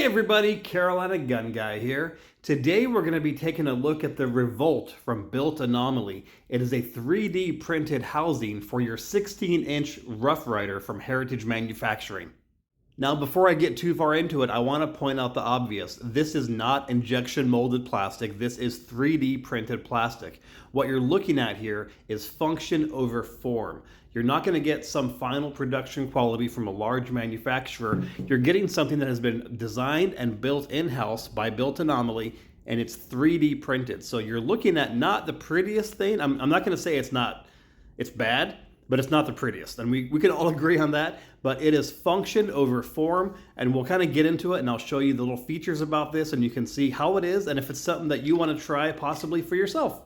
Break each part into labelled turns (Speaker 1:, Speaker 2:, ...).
Speaker 1: Hey everybody, Carolina Gun Guy here. Today we're going to be taking a look at the Revolt from Built Anomaly. It is a 3D printed housing for your 16-inch Rough Rider from Heritage Manufacturing. Now before I get too far into it, I want to point out the obvious. This is not injection molded plastic, this is 3D printed plastic. What you're looking at here is function over form. You're not going to get some final production quality from a large manufacturer. You're getting something that has been designed and built in-house by Built Anomaly, and it's 3D printed. So you're looking at not the prettiest thing. I'm not going to say it's bad, but it's not the prettiest. And we can all agree on that, but it is function over form, and we'll kind of get into it, and I'll show you the little features about this, and you can see how it is, and if it's something that you want to try possibly for yourself.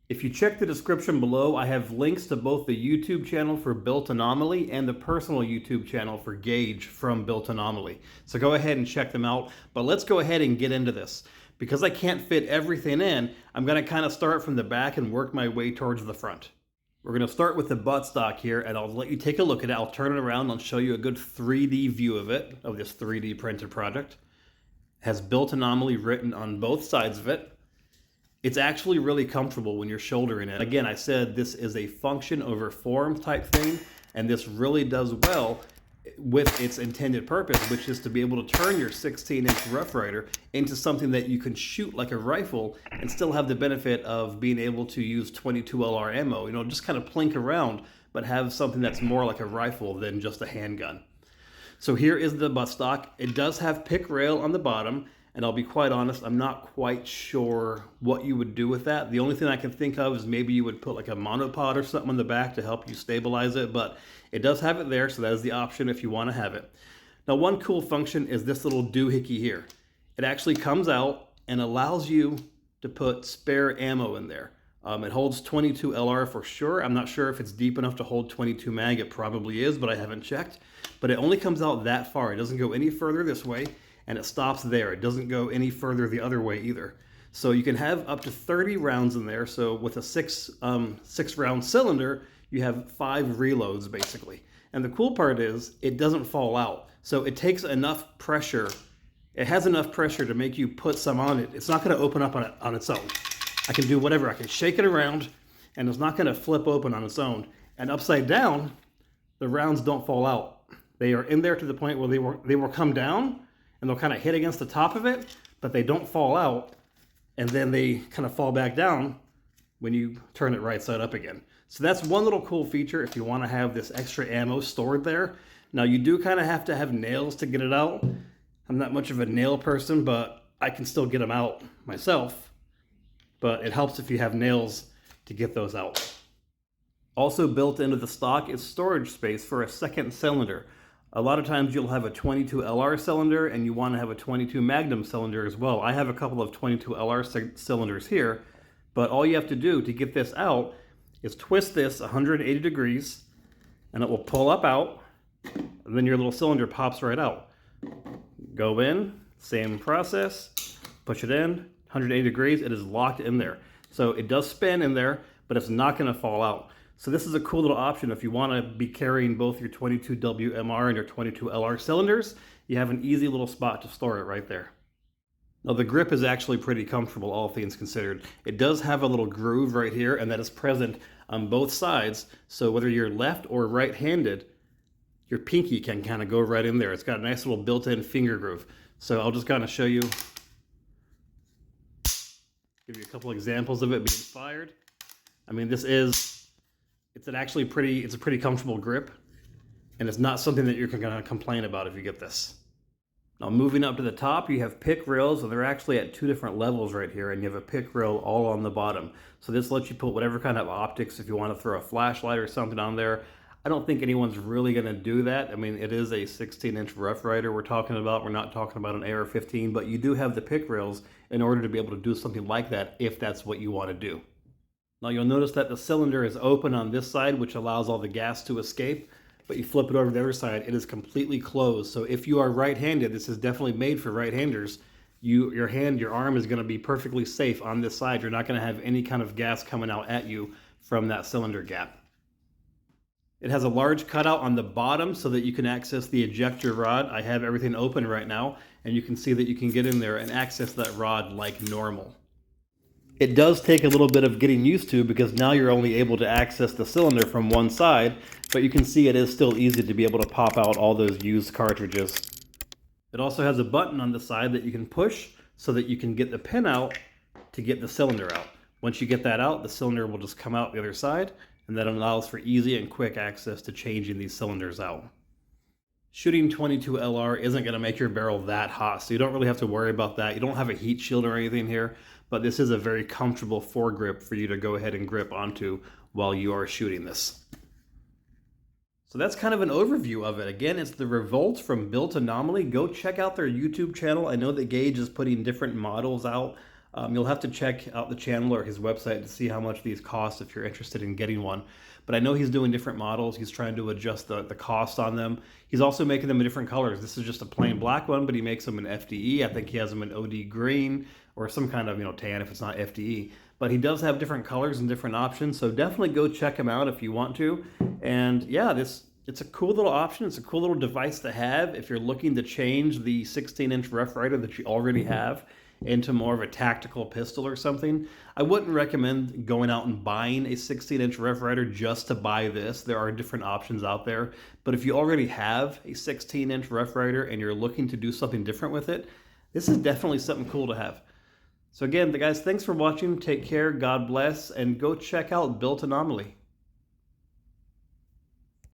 Speaker 1: If you check the description below, I have links to both the YouTube channel for Built Anomaly and the personal YouTube channel for Gage from Built Anomaly. So go ahead and check them out. But let's go ahead and get into this. Because I can't fit everything in, I'm going to kind of start from the back and work my way towards the front. We're going to start with the buttstock here, and I'll let you take a look at it. I'll turn it around and I'll show you a good 3D view of it, of this 3D printed product. It has Built Anomaly written on both sides of it. It's actually really comfortable when you're shouldering it. Again, I said this is a function over form type thing, and this really does well with its intended purpose, which is to be able to turn your 16-inch Rough Rider into something that you can shoot like a rifle and still have the benefit of being able to use 22 LR ammo, you know, just kind of plink around, but have something that's more like a rifle than just a handgun. So here is the buttstock. It does have pick rail on the bottom. And I'll be quite honest, I'm not quite sure what you would do with that. The only thing I can think of is maybe you would put like a monopod or something on the back to help you stabilize it, but it does have it there, so that is the option if you want to have it. Now, one cool function is this little doohickey here. It actually comes out and allows you to put spare ammo in there. It holds 22 LR for sure. I'm not sure if it's deep enough to hold 22 mag. It probably is, but I haven't checked. But it only comes out that far. It doesn't go any further this way. And it stops there. It doesn't go any further the other way either. So you can have up to 30 rounds in there. So with a six round cylinder, you have 5 reloads basically. And the cool part is it doesn't fall out. So it takes enough pressure. It has enough pressure to make you put some on it. It's not going to open up on its own. I can do whatever. I can shake it around and it's not going to flip open on its own. And upside down, the rounds don't fall out. They are in there to the point where they will come down, and they'll kind of hit against the top of it, but they don't fall out, and then they kind of fall back down when you turn it right side up again. So that's one little cool feature if you want to have this extra ammo stored there. Now you do kind of have to have nails to get it out. I'm not much of a nail person, but I can still get them out myself. But it helps if you have nails to get those out. Also built into the stock is storage space for a second cylinder. A lot of times you'll have a 22 LR cylinder and you want to have a 22 Magnum cylinder as well. I have a couple of 22 LR cylinders here, but all you have to do to get this out is twist this 180 degrees and it will pull up out, and then your little cylinder pops right out. Go in, same process, push it in, 180 degrees, it is locked in there. So it does spin in there, but it's not going to fall out. So this is a cool little option if you want to be carrying both your 22 WMR and your 22 LR cylinders. You have an easy little spot to store it right there. Now the grip is actually pretty comfortable, all things considered. It does have a little groove right here, and that is present on both sides. So whether you're left or right-handed, your pinky can kind of go right in there. It's got a nice little built-in finger groove. So I'll just kind of show you, give you a couple examples of it being fired. I mean, it's a pretty comfortable grip, and it's not something that you're going to complain about if you get this. Now moving up to the top, you have pick rails, and they're actually at 2 different levels right here, and you have a pick rail all on the bottom. So this lets you put whatever kind of optics, if you want to throw a flashlight or something on there. I don't think anyone's really going to do that. I mean, it is a 16-inch Rough Rider we're talking about. We're not talking about an AR-15, but you do have the pick rails in order to be able to do something like that if that's what you want to do. Now you'll notice that the cylinder is open on this side, which allows all the gas to escape, but you flip it over to the other side, it is completely closed. So if you are right-handed, this is definitely made for right-handers. Your arm is going to be perfectly safe on this side. You're not going to have any kind of gas coming out at you from that cylinder gap. It has a large cutout on the bottom so that you can access the ejector rod. I have everything open right now, and you can see that you can get in there and access that rod like normal. It does take a little bit of getting used to because now you're only able to access the cylinder from one side, but you can see it is still easy to be able to pop out all those used cartridges. It also has a button on the side that you can push so that you can get the pin out to get the cylinder out. Once you get that out, the cylinder will just come out the other side, and that allows for easy and quick access to changing these cylinders out. Shooting .22 LR isn't going to make your barrel that hot, so you don't really have to worry about that. You don't have a heat shield or anything here, but this is a very comfortable foregrip for you to go ahead and grip onto while you are shooting this. So that's kind of an overview of it. Again, it's the Revolt from Built Anomaly. Go check out their YouTube channel. I know that Gage is putting different models out. You'll have to check out the channel or his website to see how much these cost if you're interested in getting one. But I know he's doing different models. He's trying to adjust the cost on them. He's also making them in different colors. This is just a plain black one, but he makes them in FDE. I think he has them in OD green or some kind of tan if it's not FDE. But he does have different colors and different options, so definitely go check him out if you want to. And yeah, it's a cool little option. It's a cool little device to have if you're looking to change the 16-inch Rough Rider that you already have into more of a tactical pistol or something. I wouldn't recommend going out and buying a 16-inch Rough Rider just to buy this. There are different options out there. But if you already have a 16-inch Rough Rider and you're looking to do something different with it, this is definitely something cool to have. So again, guys, thanks for watching. Take care, God bless, and go check out Built Anomaly.